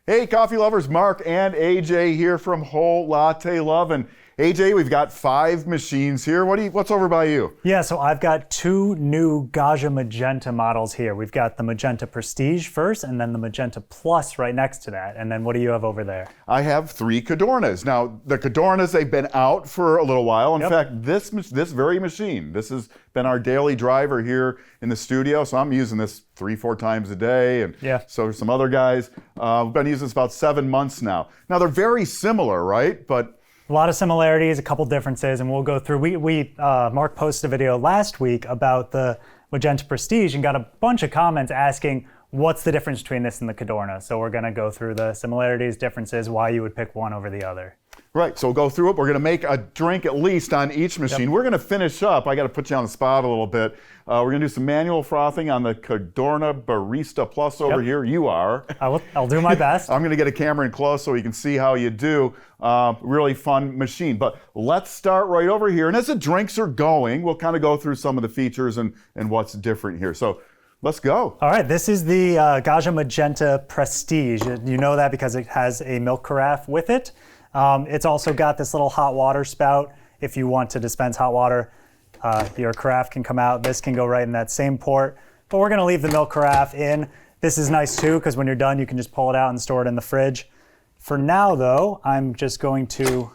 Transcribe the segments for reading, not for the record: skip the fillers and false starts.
Hey, coffee lovers, Mark and AJ here from Whole Latte Love. And AJ, we've got 5 machines here. What's over by you? Yeah, so I've got 2 new Gaggia Magenta models here. We've got the Magenta Prestige first, and then the Magenta Plus right next to that. And then what do you have over there? I have 3 Cadornas. Now, the Cadornas, they've been out for a little while. In fact, this very machine, this has been our daily driver here in the studio. So I'm using this 3-4 times a day. And so some other guys. We've been using this about 7 months now. Now, they're very similar, right? But a lot of similarities, a couple differences, and we'll go through. Marc posted a video last week about the Magenta Prestige and got a bunch of comments asking what's the difference between this and the Cadorna. So we're gonna go through the similarities, differences, why you would pick one over the other. Right, so we'll go through it. We're gonna make a drink at least on each machine. We're gonna finish up, I gotta put you on the spot a little bit. We're gonna do some manual frothing on the Cadorna Barista Plus over here. You are. I'll do my best. I'm gonna get a camera in close so you can see how you do. Really fun machine. But let's start right over here. And as the drinks are going, we'll kind of go through some of the features and what's different here. So let's go. All right, this is the Gaggia Magenta Prestige. You know that because it has a milk carafe with it. It's also got this little hot water spout. If you want to dispense hot water, your carafe can come out. This can go right in that same port. But we're gonna leave the milk carafe in. This is nice too, because when you're done, you can just pull it out and store it in the fridge. For now though, I'm just going to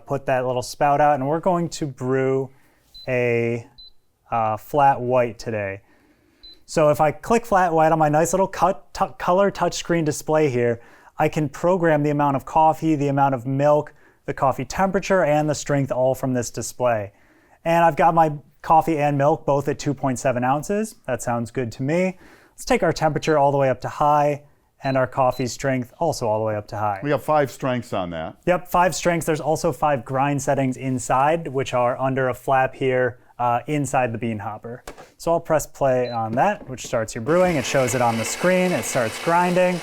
put that little spout out, and we're going to brew a flat white today. So if I click flat white on my nice little color touchscreen display here, I can program the amount of coffee, the amount of milk, the coffee temperature, and the strength all from this display. And I've got my coffee and milk both at 2.7 ounces. That sounds good to me. Let's take our temperature all the way up to high, and our coffee strength also all the way up to high. We have 5 strengths on that. Yep, 5 strengths. There's also 5 grind settings inside, which are under a flap here inside the bean hopper. So I'll press play on that, which starts your brewing. It shows it on the screen. It starts grinding.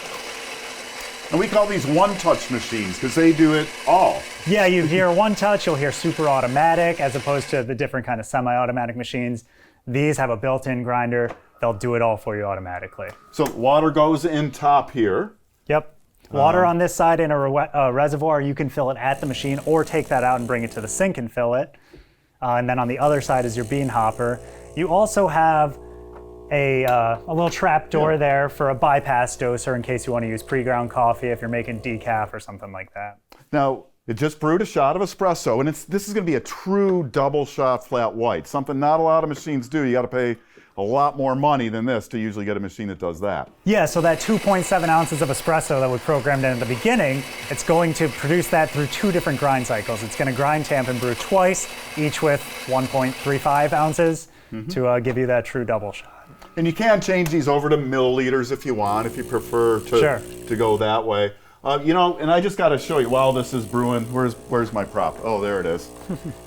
And we call these one-touch machines because they do it all. Yeah, you hear one touch, you'll hear super automatic as opposed to the different kind of semi-automatic machines. These have a built-in grinder. They'll do it all for you automatically. So water goes in top here. Yep. Water on this side in a reservoir. You can fill it at the machine or take that out and bring it to the sink and fill it. And then on the other side is your bean hopper. You also have a little trap door there for a bypass doser in case you want to use pre-ground coffee if you're making decaf or something like that. Now, it just brewed a shot of espresso, and this is going to be a true double shot flat white, something not a lot of machines do. You got to pay a lot more money than this to usually get a machine that does that. Yeah, so that 2.7 ounces of espresso that we programmed in at the beginning, it's going to produce that through 2 different grind cycles. It's going to grind, tamp, and brew twice, each with 1.35 ounces to give you that true double shot. And you can change these over to milliliters if you want, if you prefer to go that way. You know, and I just got to show you while this is brewing. Where's my prop? Oh, there it is.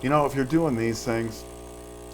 You know, if you're doing these things,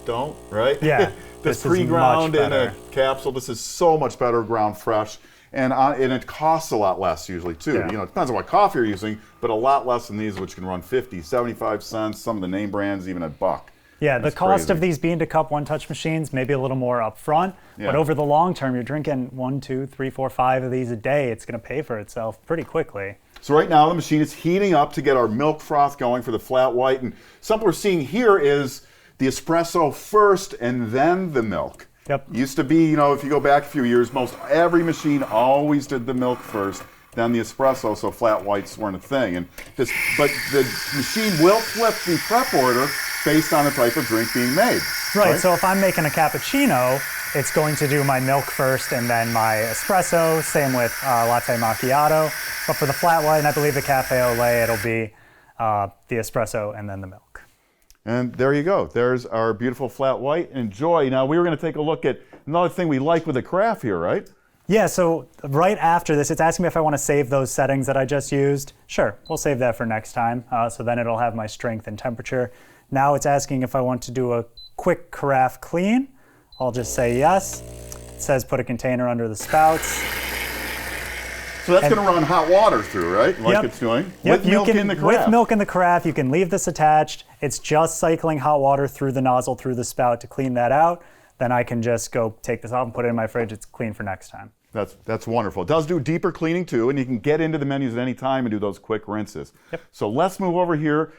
don't, right? Yeah. This pre-ground in a capsule. This is so much better ground fresh, and it costs a lot less usually too. Yeah. You know, it depends on what coffee you're using, but a lot less than these, which can run 50, 75 cents. Some of the name brands even $1. Yeah, the cost of these bean-to-cup one-touch machines maybe a little more up front, but over the long term, you're drinking 1, 2, 3, 4, 5 of these a day. It's going to pay for itself pretty quickly. So right now the machine is heating up to get our milk froth going for the flat white, and something we're seeing here is the espresso first and then the milk. Yep. Used to be, you know, if you go back a few years, most every machine always did the milk first, then the espresso, so flat whites weren't a thing. But the machine will flip the prep order based on the type of drink being made. Right, so if I'm making a cappuccino, it's going to do my milk first and then my espresso, same with latte macchiato. But for the flat white, and I believe the cafe au lait, it'll be the espresso and then the milk. And there you go. There's our beautiful flat white. Enjoy. Now, we were going to take a look at another thing we like with the carafe here, right? Yeah, so right after this, it's asking me if I want to save those settings that I just used. Sure, we'll save that for next time. So then it'll have my strength and temperature. Now it's asking if I want to do a quick carafe clean. I'll just say yes. It says put a container under the spouts. So that's going to run hot water through, right? Like it's doing? Yep. With milk in the carafe. With milk in the carafe, you can leave this attached. It's just cycling hot water through the nozzle, through the spout to clean that out. Then I can just go take this off and put it in my fridge. It's clean for next time. That's wonderful. It does do deeper cleaning too, and you can get into the menus at any time and do those quick rinses. Yep. So let's move over here.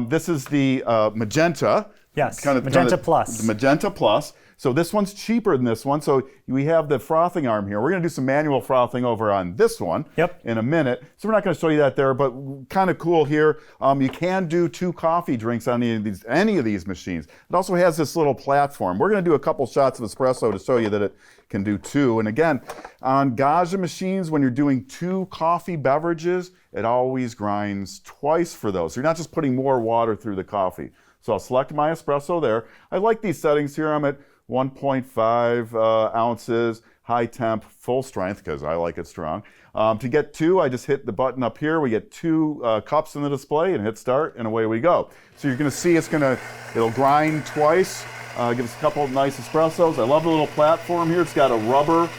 This is the Magenta. Yes, Magenta Plus. The Magenta Plus. So this one's cheaper than this one. So we have the frothing arm here. We're going to do some manual frothing over on this one in a minute. So we're not going to show you that there, but kind of cool here. You can do 2 coffee drinks on any of these machines. It also has this little platform. We're going to do a couple shots of espresso to show you that it can do 2. And again, on Gaggia machines, when you're doing 2 coffee beverages, it always grinds twice for those. So you're not just putting more water through the coffee. So I'll select my espresso there. I like these settings here. I'm at 1.5 ounces, high temp, full strength, because I like it strong. To get 2, I just hit the button up here. We get 2 cups in the display and hit start, and away we go. So you're going to see it'll grind twice, give us a couple of nice espressos. I love the little platform here. It's got a rubber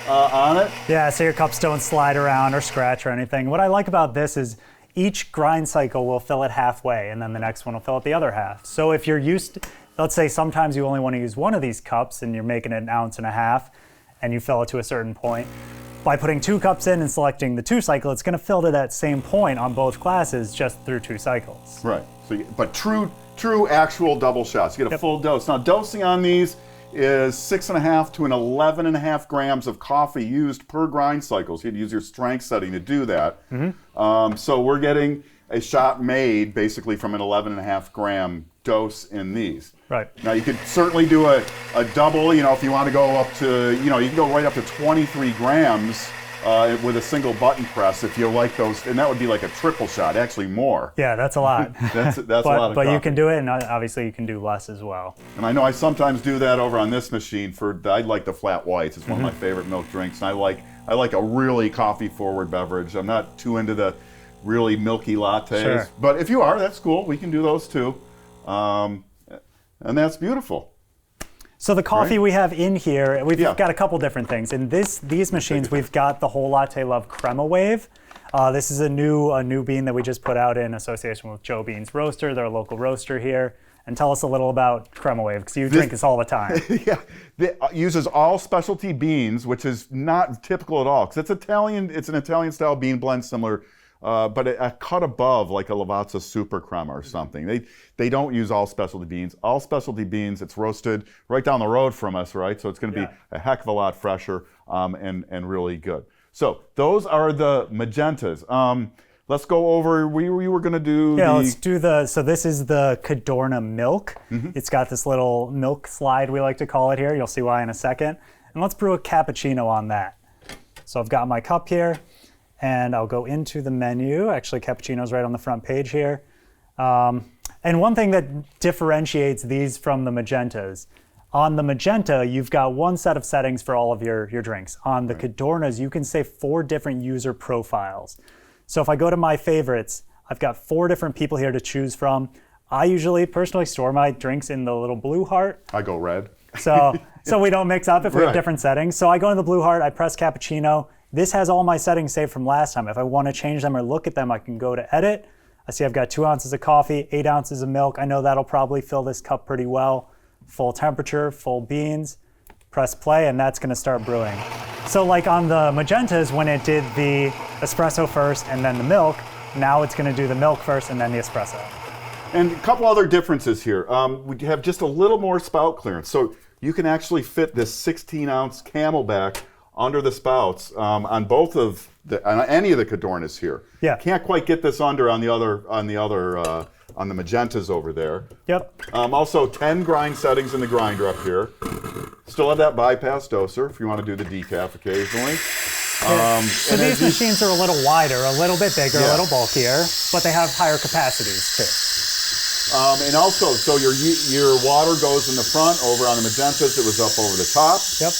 on it. Yeah, so your cups don't slide around or scratch or anything. What I like about this is each grind cycle will fill it halfway, and then the next one will fill it the other half. So if you're used to, let's say sometimes you only want to use one of these cups and you're making it 1.5 ounces and you fill it to a certain point. By putting 2 cups in and selecting the 2 cycle, it's going to fill to that same point on both glasses just through 2 cycles. Right. So, but true actual double shots. You get a full dose. Now dosing on these is 6.5 to 11.5 grams of coffee used per grind cycle. So you'd use your strength setting to do that. So we're getting a shot made basically from an 11.5 gram dose in these. Right. Now you could certainly do a double, if you want to go up to, you can go right up to 23 grams with a single button press if you like those, and that would be like a triple shot, actually more. Yeah, that's a lot. that's a lot of But coffee. you can do it, and obviously you can do less as well. And I know I sometimes do that over on this machine I like the flat whites. It's one of my favorite milk drinks, and I like a really coffee forward beverage. I'm not too into the really milky lattes. Sure. But if you are, that's cool. We can do those too. And that's beautiful. So the coffee we have in here, we've Yeah. got a couple different things. In these machines, we've got the Whole Latte Love Crema Wave. This is a new bean that we just put out in association with Joe Bean's Roaster. They're a local roaster here. And tell us a little about Crema Wave, because you drink this all the time. Yeah, it uses all specialty beans, which is not typical at all, because it's Italian. It's an Italian-style bean blend, similar, but a cut above, like a Lavazza Super Crema or something. They don't use all specialty beans. All specialty beans, it's roasted right down the road from us, right? So it's going to be a heck of a lot fresher and really good. So those are the Magentas. Let's go over, we were going to do let's do so this is the Cadorna Milk. It's got this little milk slide, we like to call it here. You'll see why in a second. And let's brew a cappuccino on that. So I've got my cup here, and I'll go into the menu. Actually, cappuccino's right on the front page here. And one thing that differentiates these from the Magentas, on the Magenta, you've got one set of settings for all of your drinks. On the Cadornas, you can save 4 different user profiles. So if I go to my favorites, I've got 4 different people here to choose from. I usually personally store my drinks in the little blue heart. I go red. So we don't mix up if we have different settings. So I go into the blue heart, I press cappuccino. This has all my settings saved from last time. If I want to change them or look at them, I can go to edit. I see I've got 2 ounces of coffee, 8 ounces of milk. I know that'll probably fill this cup pretty well. Full temperature, full beans. Press play, and that's going to start brewing. So like on the Magentas, when it did the espresso first and then the milk, now it's going to do the milk first and then the espresso. And a couple other differences here. We have just a little more spout clearance. So you can actually fit this 16-ounce Camelback under the spouts on any of the Cadornas here. Yeah. Can't quite get this under on the Magentas over there. Yep. Also 10 grind settings in the grinder up here. Still have that bypass doser if you want to do the decaf occasionally. So these machines are a little wider, a little bit bigger, a little bulkier, but they have higher capacities too. And also, so your water goes in the front. Over on the Magentas, it was up over the top. Yep.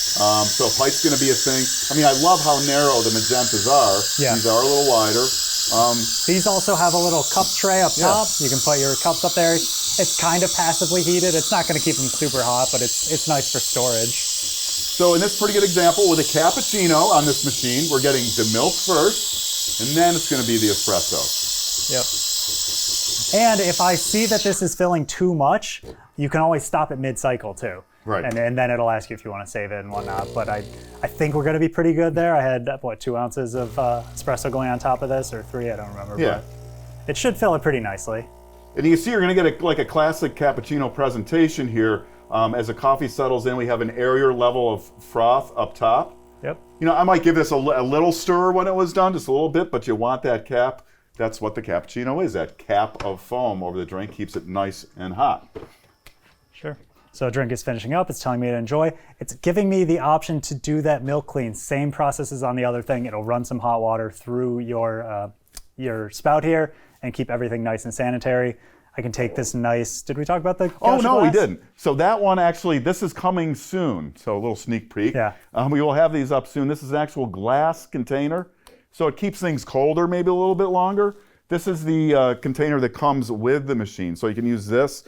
So height's going to be a thing. I mean, I love how narrow the Magentas are. Yeah. These are a little wider. These also have a little cup tray up top. You can put your cups up there. It's kind of passively heated. It's not going to keep them super hot, but it's nice for storage. So in this pretty good example with a cappuccino on this machine, we're getting the milk first, and then it's going to be the espresso. Yep. And if I see that this is filling too much, you can always stop at mid-cycle too. Right. And then it'll ask you if you want to save it and whatnot. But I think we're going to be pretty good there. I had, what, 2 ounces of espresso going on top of this, or 3, I don't remember. Yeah. But it should fill it pretty nicely. And you can see you're going to get like a classic cappuccino presentation here. As the coffee settles in, we have an airier level of froth up top. Yep. You know, I might give this a little stir when it was done, just a little bit, but you want that cap. That's what the cappuccino is. That cap of foam over the drink keeps it nice and hot. Sure. So drink is finishing up. It's telling me to enjoy. It's giving me the option to do that milk clean. Same process as on the other thing. It'll run some hot water through your spout here and keep everything nice and sanitary. I can take this nice, did we talk about the Oh, no, glass? we didn't. So that one actually, this is coming soon. So a little sneak peek. Yeah. We will have these up soon. This is an actual glass container. So it keeps things colder maybe a little bit longer. This is the container that comes with the machine. So you can use this.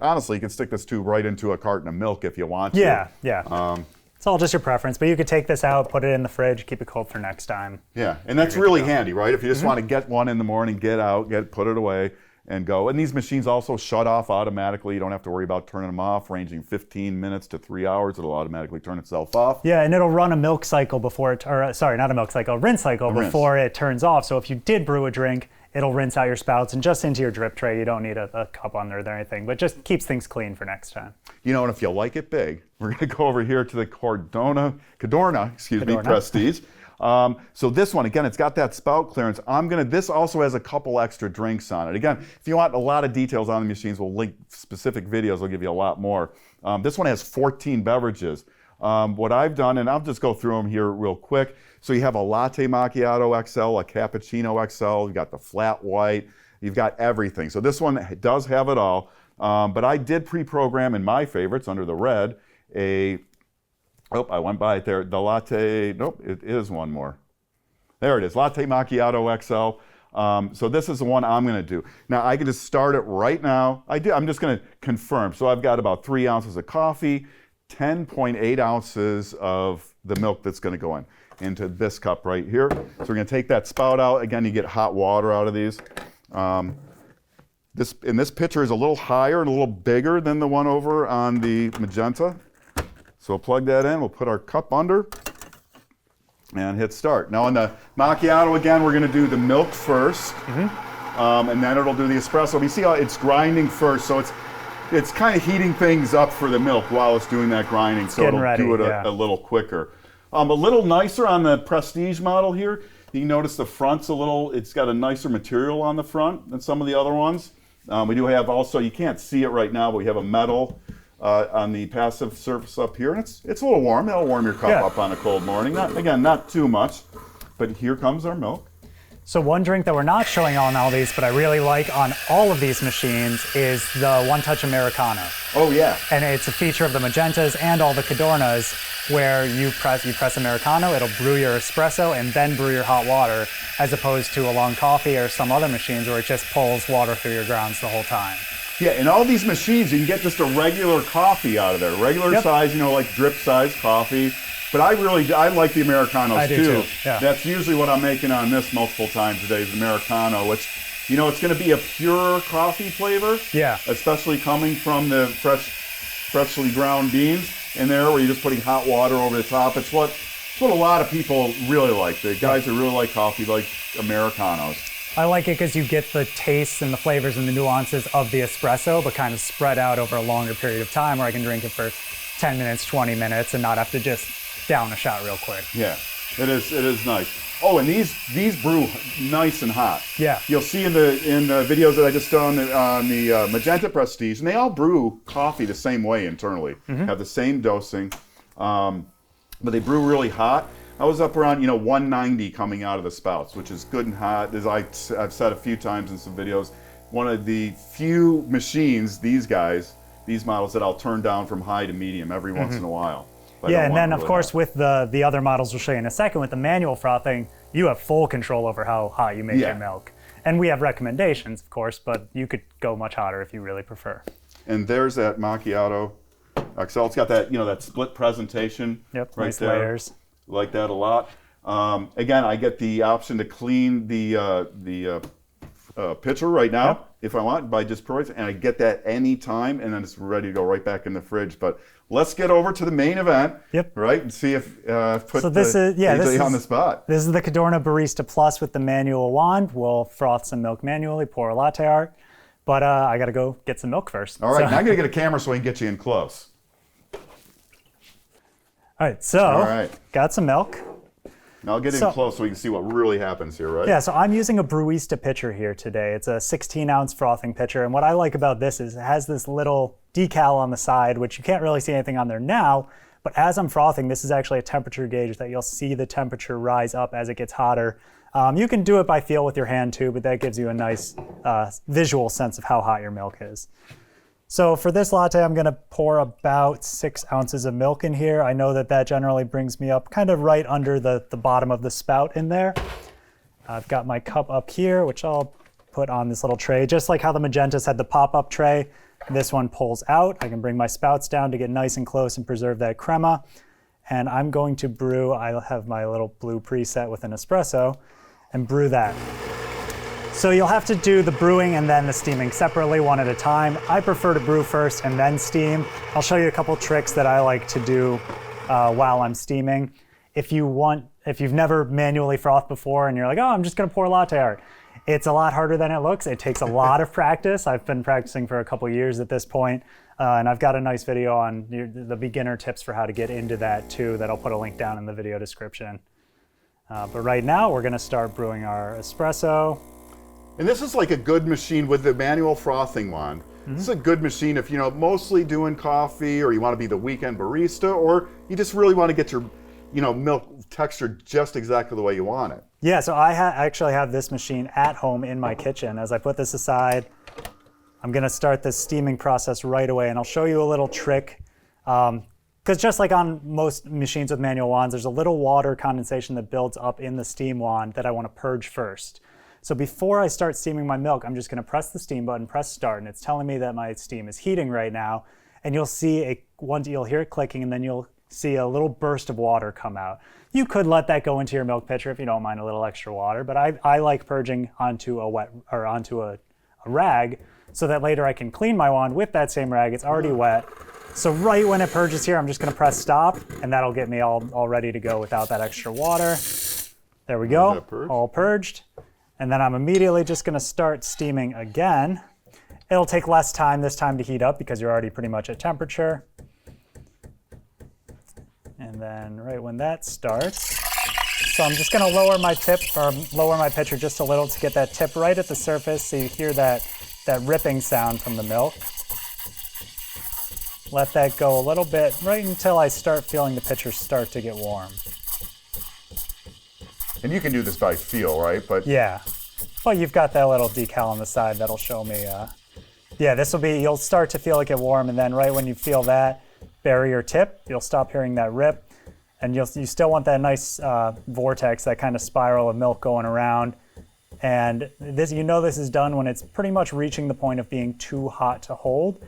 Honestly, you can stick this tube right into a carton of milk if you want to. Yeah, yeah. It's all just your preference, but you could take this out, put it in the fridge, keep it cold for next time. Yeah, and that's really handy, right? If you just want to get one in the morning, get out, put it away, and go. And these machines also shut off automatically. You don't have to worry about turning them off, ranging 15 minutes to 3 hours. It'll automatically turn itself off. Yeah, and it'll run a milk cycle before it, or sorry, not a milk cycle, a rinse cycle before it turns off. So if you did brew a drink, it'll rinse out your spouts and just into your drip tray. You don't need a cup under there or anything, but just keeps things clean for next time. You know, and if you like it big, we're going to go over here to the Cadorna Prestige. So this one, again, it's got that spout clearance. This also has a couple extra drinks on it. Again, if you want a lot of details on the machines, we'll link specific videos. We'll give you a lot more. This one has 14 beverages. What I've done, and I'll just go through them here real quick. So you have a Latte Macchiato XL, a Cappuccino XL, you've got the flat white, you've got everything. So this one does have it all. But I did pre-program in my favorites under the red I went by it there. The latte, nope, it is one more. There it is, Latte Macchiato XL. So this is the one I'm gonna do. Now I can just start it right now. I'm just gonna confirm. So I've got about 3 ounces of coffee, 10.8 ounces of the milk that's gonna go into this cup right here. So we're gonna take that spout out. Again, you get hot water out of these. This pitcher is a little higher and a little bigger than the one over on the Magenta. So we'll plug that in, we'll put our cup under and hit start. Now on the Macchiato, again, we're gonna do the milk first, and then it'll do the espresso. You see how it's grinding first, so it's kind of heating things up for the milk while it's doing that grinding, so it'll do it a little quicker. A little nicer on the Prestige model here. You can notice the front's it's got a nicer material on the front than some of the other ones. We do have also, you can't see it right now, but we have a metal on the passive surface up here, and it's a little warm. That'll warm your cup up on a cold morning. Not too much, but here comes our milk. So one drink that we're not showing on all these, but I really like on all of these machines, is the One Touch Americano. Oh yeah. And it's a feature of the Magentas and all the Cadornas, where you press Americano, it'll brew your espresso and then brew your hot water, as opposed to a long coffee or some other machines where it just pulls water through your grounds the whole time. Yeah, in all these machines, you can get just a regular coffee out of there. Regular size, like drip size coffee. But I like the Americanos I do too. Yeah. That's usually what I'm making on this multiple times a day, is Americano, which, it's going to be a pure coffee flavor. Yeah. Especially coming from the freshly ground beans in there, where you're just putting hot water over the top. It's what a lot of people really like. The guys who really like coffee like Americanos. I like it because you get the tastes and the flavors and the nuances of the espresso, but kind of spread out over a longer period of time, where I can drink it for 10 minutes, 20 minutes, and not have to just down a shot real quick. Yeah, it is nice. Oh, and these brew nice and hot. Yeah. You'll see in the videos that I just done on the Magenta Prestige, and they all brew coffee the same way internally. Have the same dosing, but they brew really hot. I was up around 190 coming out of the spouts, which is good and hot. As I've said a few times in some videos, one of the few machines, these models, that I'll turn down from high to medium every once in a while. Yeah, and then of course with the other models we'll show you in a second, with the manual frothing, you have full control over how hot you make your milk. And we have recommendations, of course, but you could go much hotter if you really prefer. And there's that Macchiato XL. It's got that that split presentation. Yep, right nice there. layers. Like that a lot. Again, I get the option to clean the pitcher right now, Yep. if I want, by just pricing, and I get that any time, and then it's ready to go right back in the fridge. But let's get over to the main event, Yep. right, and see if put So this is AJ on the spot. This is the Cadorna Barista Plus with the manual wand. We'll froth some milk manually, pour a latte art, but I got to go get some milk first. All right, So- now I'm gonna get a camera so I can get you in close. All right, so All right. got some milk. Now I'll get in close so we can see what really happens here, right? Yeah, so I'm using a Brewista pitcher here today. It's a 16-ounce frothing pitcher, and what I like about this is it has this little decal on the side, which you can't really see anything on there now, but as I'm frothing, this is actually a temperature gauge that you'll see the temperature rise up as it gets hotter. You can do it by feel with your hand too, but that gives you a nice visual sense of how hot your milk is. So for this latte, I'm gonna pour about 6 ounces of milk in here. I know that that generally brings me up kind of right under the bottom of the spout in there. I've got my cup up here, which I'll put on this little tray. Just like how the Magentas had the pop-up tray, this one pulls out. I can bring my spouts down to get nice and close and preserve that crema. And I'm going to brew, I have my little blue preset with an espresso, and brew that. So you'll have to do the brewing and then the steaming separately, one at a time. I prefer to brew first and then steam. I'll show you a couple tricks that I like to do while I'm steaming. If you've never manually frothed before and you're like, oh, I'm just gonna pour latte art, it's a lot harder than it looks. It takes a lot of practice. I've been practicing for a couple years at this point, and I've got a nice video on the beginner tips for how to get into that too, that I'll put a link down in the video description. But right now, we're gonna start brewing our espresso. And this is like a good machine with the manual frothing wand. This is a good machine if mostly doing coffee, or you want to be the weekend barista, or you just really want to get your milk texture just exactly the way you want it. Yeah, so I actually have this machine at home in my kitchen. As I put this aside, I'm gonna start this steaming process right away, and I'll show you a little trick. Because just like on most machines with manual wands, there's a little water condensation that builds up in the steam wand that I want to purge first. So before I start steaming my milk, I'm just gonna press the steam button, press start, and it's telling me that my steam is heating right now. And you'll see you'll hear it clicking, and then you'll see a little burst of water come out. You could let that go into your milk pitcher if you don't mind a little extra water, but I like purging onto a rag so that later I can clean my wand with that same rag. It's already wet. So right when it purges here, I'm just gonna press stop, and that'll get me all ready to go without that extra water. There we go, all purged. And then I'm immediately just gonna start steaming again. It'll take less time this time to heat up because you're already pretty much at temperature. And then right when that starts, so I'm just gonna lower my pitcher just a little to get that tip right at the surface so you hear that ripping sound from the milk. Let that go a little bit right until I start feeling the pitcher start to get warm. And you can do this by feel, right? But yeah, well, you've got that little decal on the side that'll show me. Yeah, this will be, you'll start to feel it get warm, and then right when you feel that barrier tip, you'll stop hearing that rip, and you still want that nice vortex, that kind of spiral of milk going around. And this is done when it's pretty much reaching the point of being too hot to hold.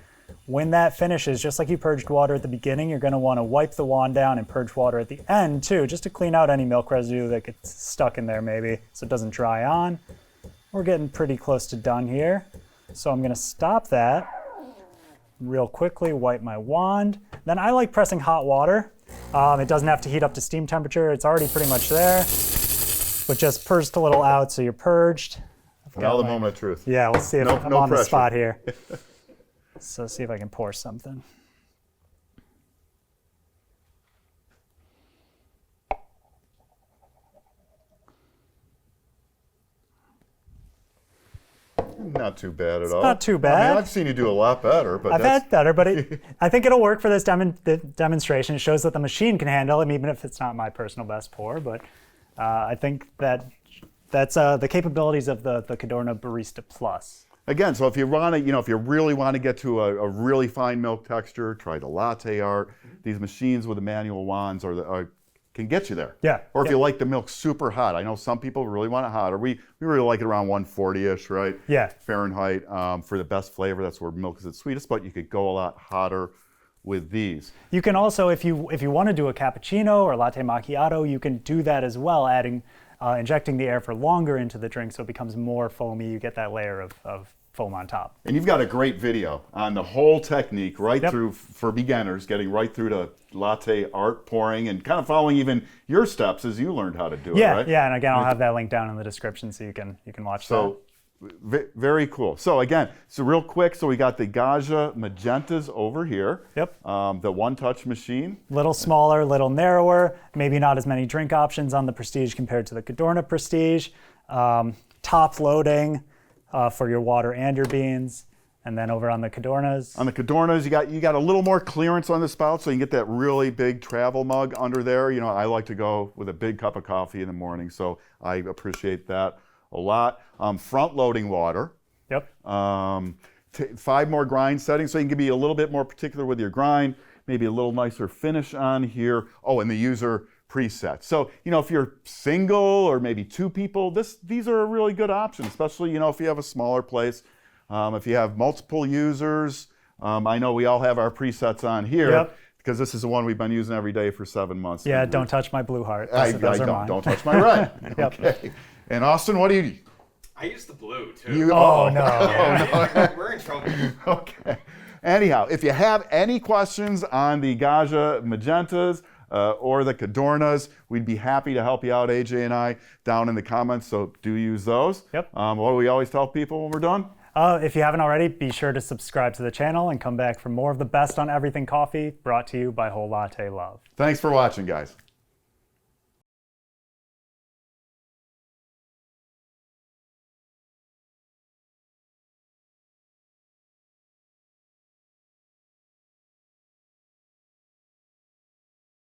When that finishes, just like you purged water at the beginning, you're gonna wanna wipe the wand down and purge water at the end too, just to clean out any milk residue that gets stuck in there maybe, so it doesn't dry on. We're getting pretty close to done here. So I'm gonna stop that real quickly, wipe my wand. Then I like pressing hot water. It doesn't have to heat up to steam temperature. It's already pretty much there, but just purged a little out so you're purged. now the moment of truth. Yeah, let's see if I'm no on pressure. the spot here. So see if I can pour something. Not too bad at all. Not too bad. I mean, I've seen you do a lot better, but I've had better, but I think it'll work for this demonstration. It shows that the machine can handle it, even if it's not my personal best pour. But I think that's the capabilities of the Cadorna Barista Plus. Again, so if you want to, if you really want to get to a really fine milk texture, try the latte art. These machines with the manual wands can get you there. Yeah. Or if you like the milk super hot. I know some people really want it hotter. We really like it around 140-ish, right? Yeah. Fahrenheit for the best flavor. That's where milk is its sweetest, but you could go a lot hotter with these. You can also, if you want to do a cappuccino or latte macchiato, you can do that as well, adding injecting the air for longer into the drink so it becomes more foamy. You get that layer of foam on top. And you've got a great video on the whole technique right Yep. through for beginners, getting right through to latte art pouring and kind of following even your steps as you learned how to do it, right? Yeah, and again, I'll have that link down in the description so you can watch that. So very cool. So again, so real quick, so we got the Gaggia Magentas over here. Yep. The one-touch machine. Little smaller, little narrower, maybe not as many drink options on the Prestige compared to the Cadorna Prestige. Top loading for your water and your beans. And then over on the Cadornas. On the Cadornas, you got a little more clearance on the spout, so you can get that really big travel mug under there. You know, I like to go with a big cup of coffee in the morning, so I appreciate that a lot. Front-loading water. Yep. 5 more grind settings, so you can be a little bit more particular with your grind, maybe a little nicer finish on here. Oh, and the user preset. So, you know, if you're single or maybe 2 people, these are a really good option, especially, you know, if you have a smaller place. If you have multiple users, I know we all have our presets on here. Yep. Because this is the one we've been using every day for 7 months. Yeah, don't touch my blue heart. I Those are mine. don't touch my red. Yep. Okay. And Austin, what do you? I use the blue too. Oh, no. Yeah, we're in trouble. Okay. Anyhow, if you have any questions on the Gaggia Magentas or the Cadornas, we'd be happy to help you out, AJ and I, down in the comments. So do use those. Yep. What do we always tell people when we're done? If you haven't already, be sure to subscribe to the channel and come back for more of the best on everything coffee, brought to you by Whole Latte Love. Thanks for watching, guys.